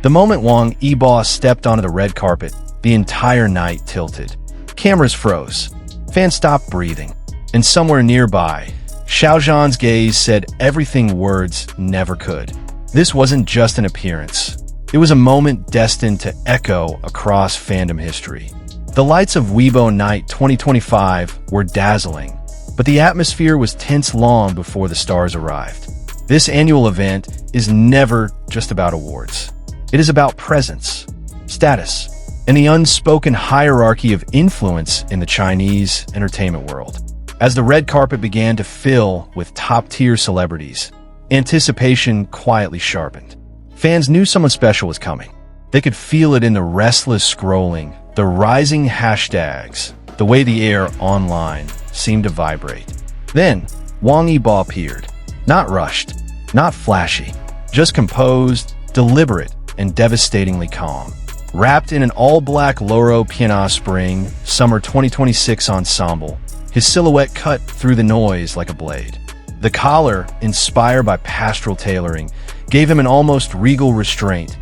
The moment Wong Yibo stepped onto the red carpet, the entire night tilted. Cameras froze. Fans stopped breathing. And somewhere nearby, Xiao Zhan's gaze said everything words never could. This wasn't just an appearance. It was a moment destined to echo across fandom history. The lights of Weibo Night 2025 were dazzling, but the atmosphere was tense long before the stars arrived. This annual event is never just about awards. It is about presence, status, and the unspoken hierarchy of influence in the Chinese entertainment world. As the red carpet began to fill with top-tier celebrities, anticipation quietly sharpened. Fans knew someone special was coming. They could feel it in the restless scrolling, the rising hashtags, the way the air online seemed to vibrate. Then, Wang Yibo appeared. Not rushed, not flashy, just composed, deliberate, and devastatingly calm. Wrapped in an all-black Loro Piana Spring Summer 2026 ensemble, his silhouette cut through the noise like a blade. The collar, inspired by pastoral tailoring, gave him an almost regal restraint.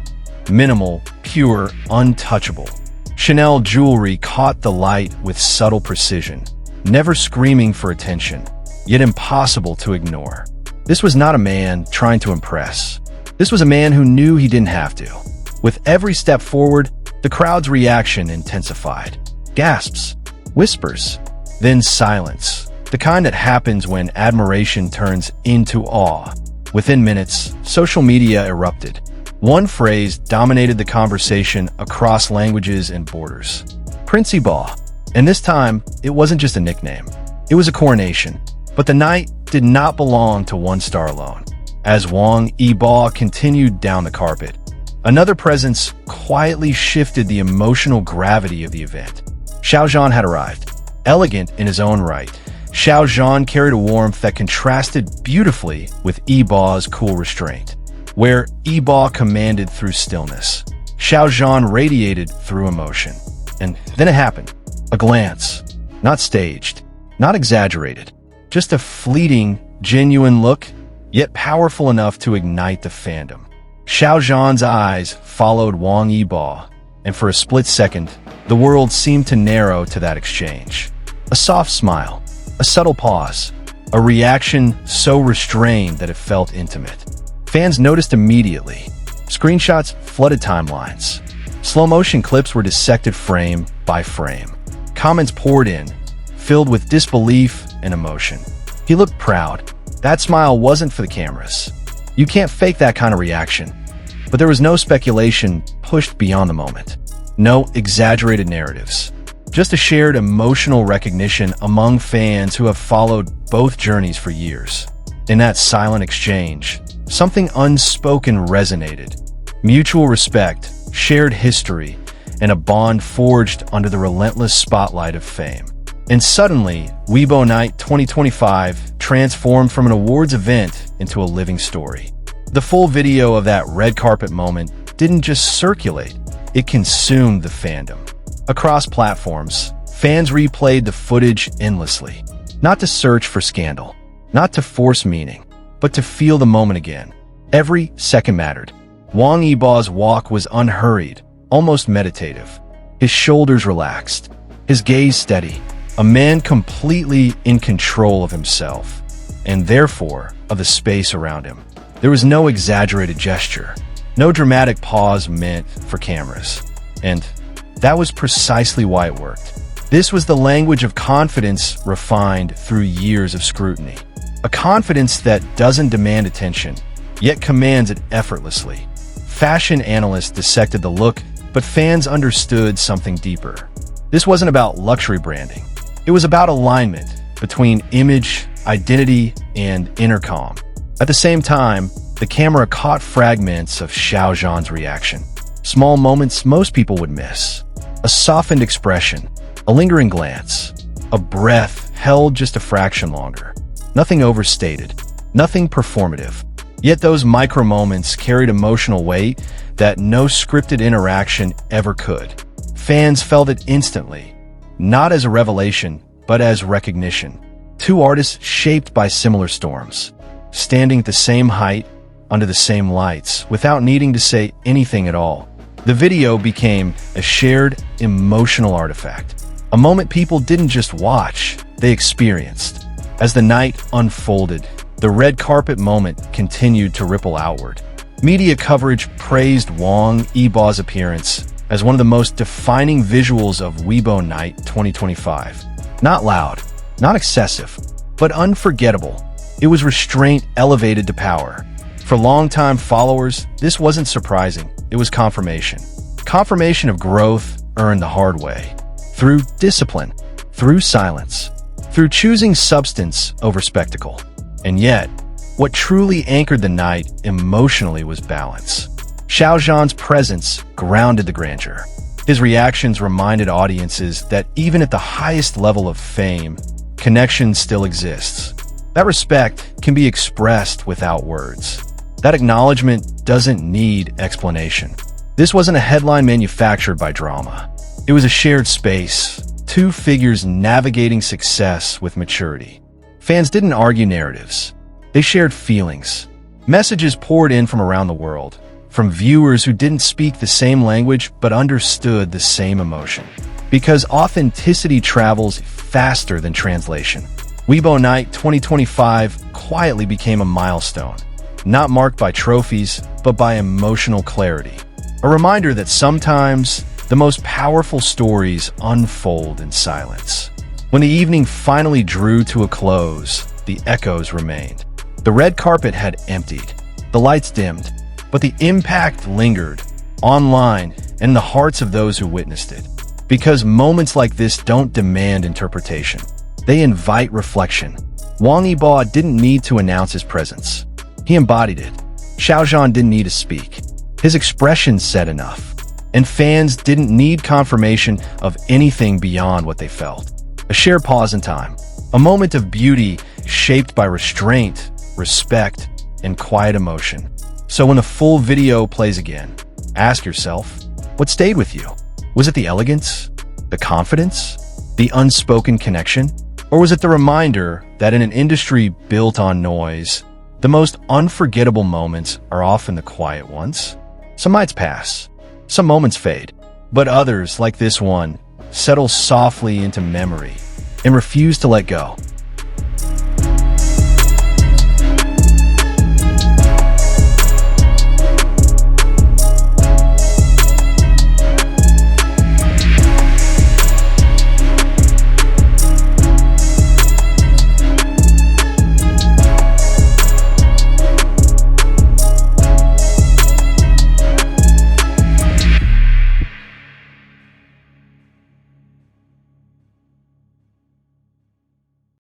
Minimal, pure, untouchable. Chanel jewelry caught the light with subtle precision, never screaming for attention, yet impossible to ignore. This was not a man trying to impress. This was a man who knew he didn't have to. With every step forward, the crowd's reaction intensified. Gasps, whispers, then silence. The kind that happens when admiration turns into awe. Within minutes, social media erupted. One phrase dominated the conversation across languages and borders. Prince Yibo. And this time, it wasn't just a nickname. It was a coronation. But the night did not belong to one star alone. As Wang Yibo continued down the carpet, another presence quietly shifted the emotional gravity of the event. Xiao Zhan had arrived. Elegant in his own right, Xiao Zhan carried a warmth that contrasted beautifully with Yibo's cool restraint. Where Yibo commanded through stillness, Xiao Zhan radiated through emotion. And then it happened. A glance. Not staged. Not exaggerated. Just a fleeting, genuine look, yet powerful enough to ignite the fandom. Xiao Zhan's eyes followed Wang Yibo, and for a split second, the world seemed to narrow to that exchange. A soft smile, a subtle pause, a reaction so restrained that it felt intimate. Fans noticed immediately. Screenshots flooded timelines. Slow-motion clips were dissected frame by frame. Comments poured in, filled with disbelief and emotion. He looked proud. That smile wasn't for the cameras. You can't fake that kind of reaction. But there was no speculation pushed beyond the moment. No exaggerated narratives. Just a shared emotional recognition among fans who have followed both journeys for years. In that silent exchange, something unspoken resonated. Mutual respect, shared history, and a bond forged under the relentless spotlight of fame. And suddenly, Weibo Night 2025 transformed from an awards event into a living story. The full video of that red carpet moment didn't just circulate, it consumed the fandom. Across platforms, fans replayed the footage endlessly. Not to search for scandal, not to force meaning, but to feel the moment again. Every second mattered. Wang Yibo's walk was unhurried, almost meditative. His shoulders relaxed, his gaze steady. A man completely in control of himself, and therefore of the space around him. There was no exaggerated gesture, no dramatic pause meant for cameras. And that was precisely why it worked. This was the language of confidence refined through years of scrutiny. A confidence that doesn't demand attention, yet commands it effortlessly. Fashion analysts dissected the look, but fans understood something deeper. This wasn't about luxury branding. It was about alignment between image, identity, and inner calm. At the same time, the camera caught fragments of Xiao Zhan's reaction. Small moments most people would miss. A softened expression, a lingering glance, a breath held just a fraction longer. Nothing overstated, nothing performative. Yet those micro moments carried emotional weight that no scripted interaction ever could. Fans felt it instantly, not as a revelation, but as recognition. Two artists shaped by similar storms, standing at the same height, under the same lights without needing to say anything at all. The video became a shared emotional artifact, a moment people didn't just watch, they experienced. As the night unfolded, the red carpet moment continued to ripple outward. Media coverage praised Wang Yibo's appearance as one of the most defining visuals of Weibo Night 2025. Not loud, not excessive, but unforgettable. It was restraint elevated to power. For longtime followers, this wasn't surprising. It was confirmation. Confirmation of growth earned the hard way. Through discipline, through silence, through choosing substance over spectacle. And yet, what truly anchored the night emotionally was balance. Xiao Zhan's presence grounded the grandeur. His reactions reminded audiences that even at the highest level of fame, connection still exists. That respect can be expressed without words. That acknowledgement doesn't need explanation. This wasn't a headline manufactured by drama. It was a shared space, two figures navigating success with maturity. Fans didn't argue narratives. They shared feelings. Messages poured in from around the world, from viewers who didn't speak the same language but understood the same emotion. Because authenticity travels faster than translation. Weibo Night 2025 quietly became a milestone, not marked by trophies, but by emotional clarity. A reminder that sometimes the most powerful stories unfold in silence. When the evening finally drew to a close, the echoes remained. The red carpet had emptied, the lights dimmed, but the impact lingered, online and in the hearts of those who witnessed it. Because moments like this don't demand interpretation. They invite reflection. Wong Yibo didn't need to announce his presence. He embodied it. Xiao Zhan didn't need to speak. His expression said enough. And fans didn't need confirmation of anything beyond what they felt. A shared pause in time. A moment of beauty shaped by restraint, respect, and quiet emotion. So when the full video plays again, ask yourself, what stayed with you? Was it the elegance? The confidence? The unspoken connection? Or was it the reminder that in an industry built on noise, the most unforgettable moments are often the quiet ones? Some nights pass, some moments fade, but others, like this one, settle softly into memory and refuse to let go.